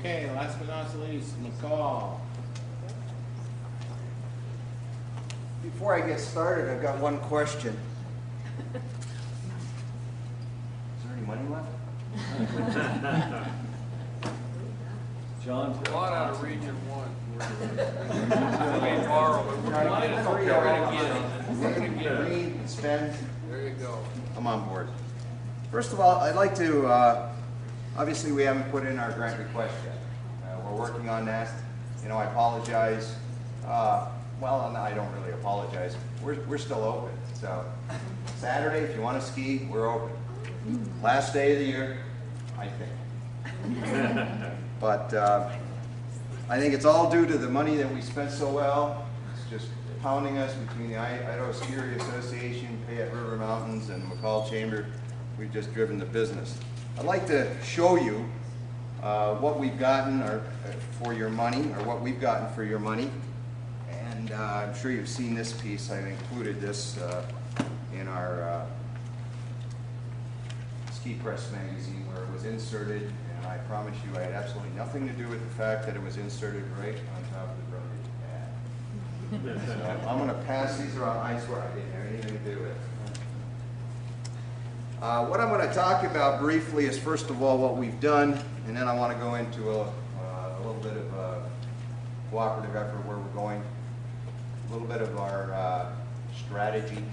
Okay, last but not least, McCall. Before I get started, I've got one question. Is there any money left? John? A lot out of Region 1. We're borrow, but we're going to get it. We're going to get it. Read and spend. There you go. I'm on board. First of all, I'd like to, obviously we haven't put in our grant request yet. We're working on that. You know, I apologize. Well, no, I don't really apologize. We're still open. So Saturday, if you want to ski, we're open. Last day of the year, I think. But I think it's all due to the money that we spent so well. It's just pounding us between the Idaho Ski Association, Payette River Mountains, and McCall Chamber. We've just driven the business. I'd like to show you what we've gotten for your money, or what we've gotten for your money. And I'm sure you've seen this piece. I've included this in our Ski Press magazine where it was inserted, and I promise you I had absolutely nothing to do with the fact that it was inserted right on top of the rubbish ad. So I'm going to pass these around. I swear I didn't have anything to do with it. What I'm going to talk about briefly is, first of all, what we've done, and then I want to go into a little bit of a cooperative effort where we're going, a little bit of our strategy,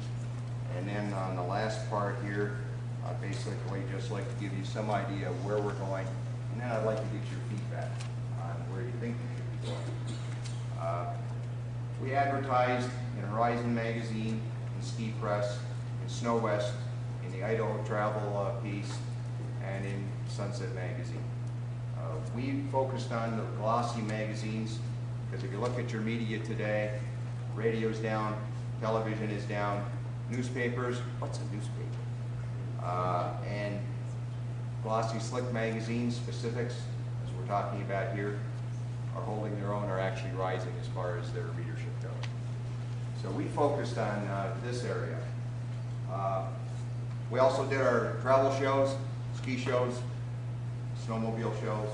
and then on the last part here, basically just like to give you some idea of where we're going, and then I'd like to get your feedback on where you think we should be going. We advertised in Horizon Magazine, in Ski Press, in Snow West, in the Idaho Travel piece, and in Sunset Magazine. We focused on the glossy magazines, because if you look at your media today, radio's down, television is down, newspapers, what's a newspaper? And glossy slick magazines, specifics, as we're talking about here, are holding their own, are actually rising as far as their readership goes. So we focused on this area. We also did our travel shows, ski shows, snowmobile shows.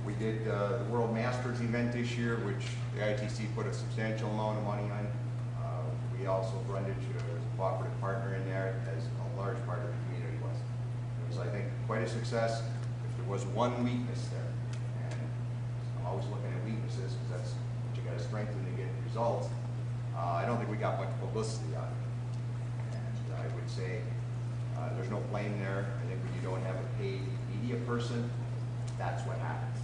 We did the World Masters event this year, which the ITC put a substantial amount of money on. We also Brundage as a cooperative partner in there, as a large part of the community was. It was, I think, quite a success. If there was one weakness there, and I'm always looking at weaknesses because that's what you got to strengthen to get results. I don't think we got much publicity on it. And I would say there's no blame there. I think when you don't have a paid media person, that's what happens.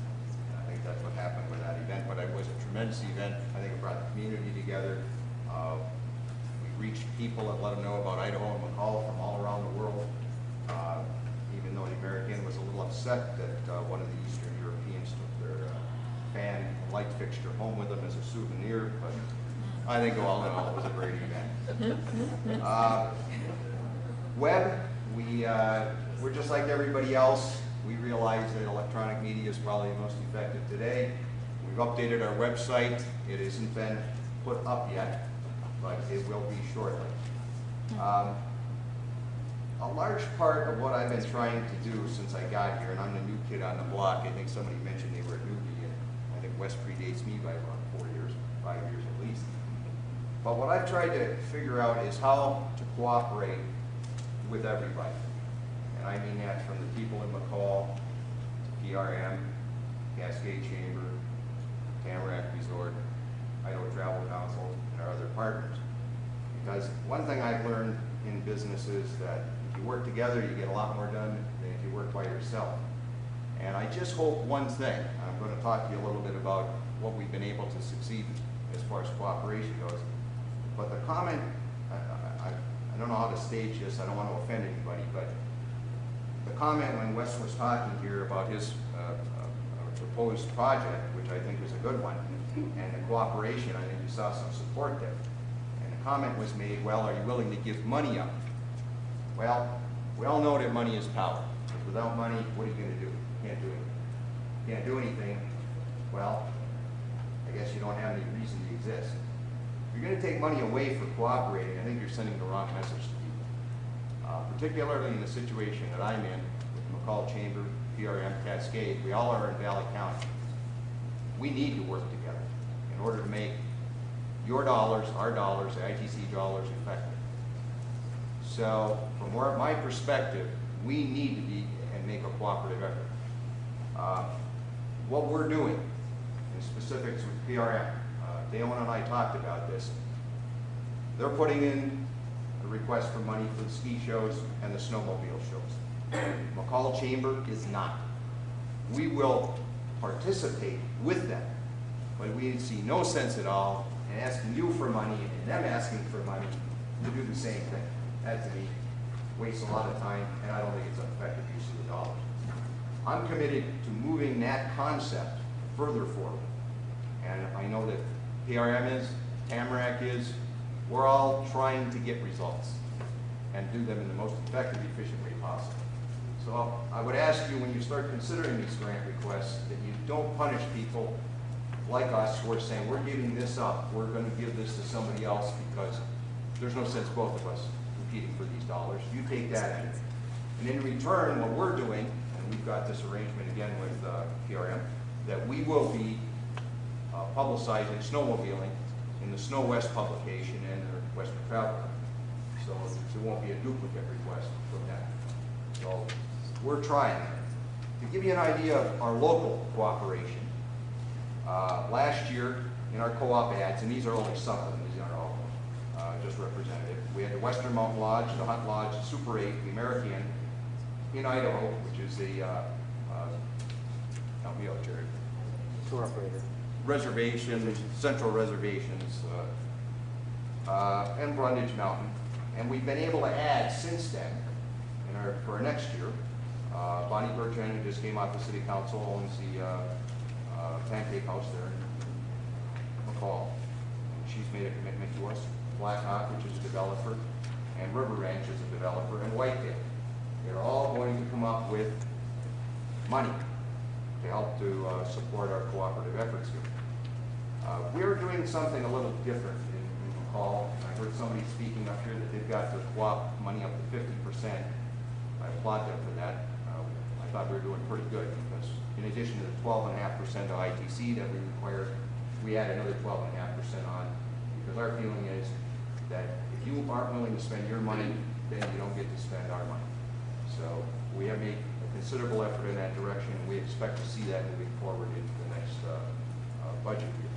And I think that's what happened with that event. But it was a tremendous event. I think it brought the community together. We reached people and let them know about Idaho and McCall from all around the world. Even though the American was a little upset that one of the Eastern Europeans took their fan light fixture home with them as a souvenir. But I think all in all, it was a great event. Web, we're just like everybody else. We realize that electronic media is probably the most effective today. We've updated our website. It hasn't been put up yet, but it will be shortly. A large part of what I've been trying to do since I got here, and I'm the new kid on the block, I think somebody mentioned they were a newbie, and I think Wes predates me by about 4 years, 5 years at least. But what I've tried to figure out is how to cooperate with everybody. And I mean that from the people in McCall, PRM, Cascade Chamber, Tamarack Resort, Idaho Travel Council, and our other partners. Because one thing I've learned in business is that if you work together, you get a lot more done than if you work by yourself. And I just hope one thing, I'm going to talk to you a little bit about what we've been able to succeed as far as cooperation goes. But the comment, I don't know how to stage this, I don't want to offend anybody, but the comment when Wes was talking here about his proposed project, which I think is a good one, and the cooperation, I think you saw some support there. And the comment was made, well, are you willing to give money up? Well, we all know that money is power. Without money, what are you going to do? You can't do anything. You can't do anything, well, I guess you don't have any reason to exist. If you're going to take money away for cooperating, I think you're sending the wrong message to people. Particularly in the situation that I'm in with McCall Chamber, PRM, Cascade, we all are in Valley County. We need to work together in order to make your dollars, our dollars, the ITC dollars effective. So from my perspective, we need to be and make a cooperative effort. What we're doing in specifics with PRM, Dalen and I talked about this. They're putting in a request for money for the ski shows and the snowmobile shows. McCall Chamber is not. We will participate with them, but we see no sense at all in asking you for money and them asking for money to do the same thing. That to me wastes a lot of time, and I don't think it's an effective use of the dollars. I'm committed to moving that concept further forward, and I know that PRM is, Tamarack is. We're all trying to get results and do them in the most effective, efficient way possible. So I would ask you, when you start considering these grant requests, that you don't punish people like us who are saying, we're giving this up, we're going to give this to somebody else, because there's no sense both of us competing for these dollars. You take that in. And in return, what we're doing, and we've got this arrangement again with PRM, that we will be publicizing snowmobiling in the Snow West publication and the Western Traveler. So there won't be a duplicate request from that. So we're trying. To give you an idea of our local cooperation, last year in our co-op ads, and these are only some of them, these aren't all of them, just representative, we had the Western Mountain Lodge, the Hunt Lodge, the Super 8, the American in Idaho, which is the, help me out, Jerry. Tour operator. Reservations, Central Reservations, and Brundage Mountain. And we've been able to add since then, for our next year, Bonnie Bertrand, who just came off the City Council, owns the Pancake House there in McCall. She's made a commitment to us. Blackhawk, which is a developer, and River Ranch is a developer, and Whitetail. They're all going to come up with money to help to support our cooperative efforts here. We're doing something a little different in McCall. I heard somebody speaking up here that they've got their co-op money up to 50%. I applaud them for that. I thought we were doing pretty good, because in addition to the 12.5% of ITC that we require, we add another 12.5% on, because our feeling is that if you aren't willing to spend your money, then you don't get to spend our money. So we have made a considerable effort in that direction, and we expect to see that moving forward into the next budget year.